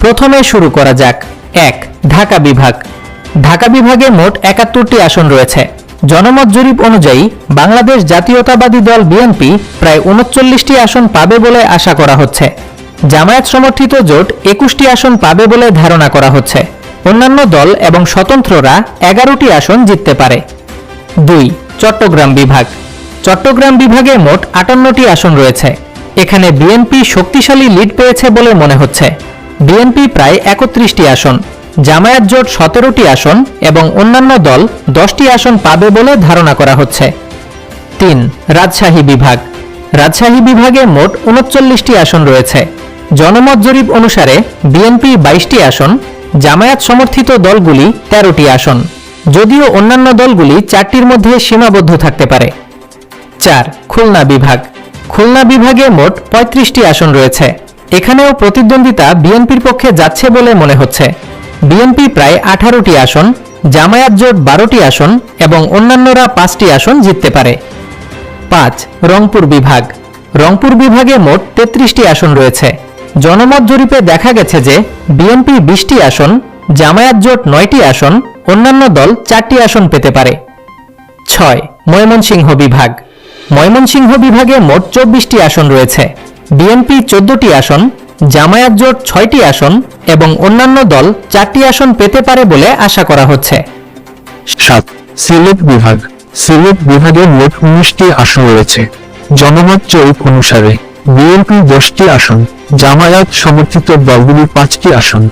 প্রথমে শুরু করা যাক। ১. ঢাকা বিভাগ। ঢাকা বিভাগে মোট ৭১টি আসন রয়েছে। জনমত জরিপ অনুযায়ী বাংলাদেশ জাতীয়তাবাদী দল বিএনপি প্রায় ৩৯টি আসন পাবে বলে আশা করা হচ্ছে। জামায়াত সমর্থিত জোট ২১টি আসন পাবে বলে ধারণা করা হচ্ছে। অন্যান্য দল এবং স্বতন্ত্ররা ১১টি আসন জিততে পারে। ২. চট্টগ্রাম বিভাগ। চট্টগ্রাম বিভাগে মোট ৫৮টি আসন রয়েছে। এখানে বিএনপি শক্তিশালী লিড পেয়েছে বলে মনে হচ্ছে। বিএনপি প্রায় ৩১টি আসন, জামায়াত জোট ১৭টি আসন এবং অন্যান্য দল 10টি আসন পাবে বলে ধারণা করা হচ্ছে। ৩. রাজশাহী বিভাগ। রাজশাহী বিভাগে মোট ৩৯টি আসন রয়েছে। জনমত জরিপ অনুসারে বিএনপি 22টি আসন, জামায়াত সমর্থিত দলগুলি 13টি আসন, যদিও অন্যান্য দলগুলি 4টির মধ্যে সীমাবদ্ধ থাকতে পারে। ৪. খুলনা বিভাগ। খুলনা বিভাগে মোট 35টি আসন রয়েছে। এখানেও প্রতিদ্বন্দ্বিতা বিএনপির পক্ষে যাচ্ছে বলে মনে হচ্ছে। বিএনপি প্রায় 18টি আসন, জামায়াত জোট 12টি আসন এবং অন্যান্যরা 5টি আসন জিততে পারে। ৫. রংপুর বিভাগ। রংপুর বিভাগে মোট 33টি আসন রয়েছে। জনমত জরিপে দেখা গেছে যে বিএনপি 20টি আসন, জামায়াত জোট 9টি আসন, অন্যান্য দল 4টি আসন পেতে পারে। ৬. ময়মনসিংহ বিভাগ। ময়মনসিংহ বিভাগে মোট 24টি আসন রয়েছে। বিএনপি 14টি আসন, জামায়াত জোট 6টি আসন এবং অন্যান্য দল 4টি আসন পেতে পারে বলে আশা করা হচ্ছে। ৭. সিলেট বিভাগ। সিলেট বিভাগে মোট 19টি আসন রয়েছে। জনমত জরিপ অনুসারে বিএনপি 10টি আসন, জামায়াত সমর্থিত দলগুলি 5টি আসন,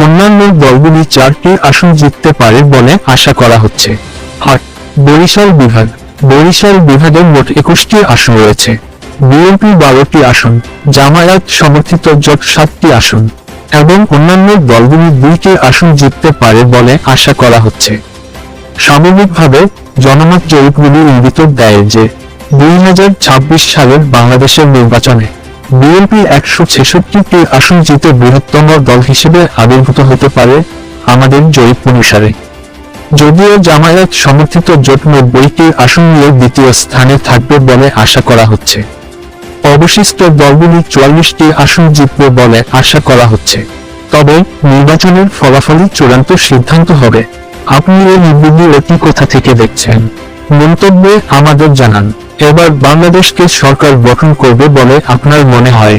অন্যান্য দলগুলি 4টি আসন জিততে পারে বলে আশা করা হচ্ছে। ৮. বরিশাল বিভাগ। বরিশাল বিভাগে মোট 21টি আসন রয়েছে। বিএনপি 12টি আসন, জামায়াত সমর্থিত জোট 7টি আসন এবং অন্যান্য দলগুলি 2টি আসন জিততে পারে বলে আশা করা হচ্ছে। সামগ্রিকভাবে জনমত জরিপগুলি ইঙ্গিত দেয় যে 2026 সালের বাংলাদেশের নির্বাচনে বিএনপি 166টি আসন জিতে বৃহত্তম দল হিসেবে আবির্ভূত হতে পারে আমাদের জরিপ অনুসারে। যদিও জামায়াত সমর্থিত জোট 90টি আসন নিয়ে দ্বিতীয় স্থানে থাকবে বলে আশা করা হচ্ছে। অবশিষ্ট দলগুলি 44টি আসন জিতবে বলে আশা করা হচ্ছে। তবে নির্বাচনের ফলাফলই চূড়ান্ত সিদ্ধান্ত হবে। আপনি এই ভিডিওটি কোথা থেকে দেখছেন? মন্তব্যে আমাদের জানান। এবার বাংলাদেশকে সরকার গঠন করবে বলে আপনার মনে হয়?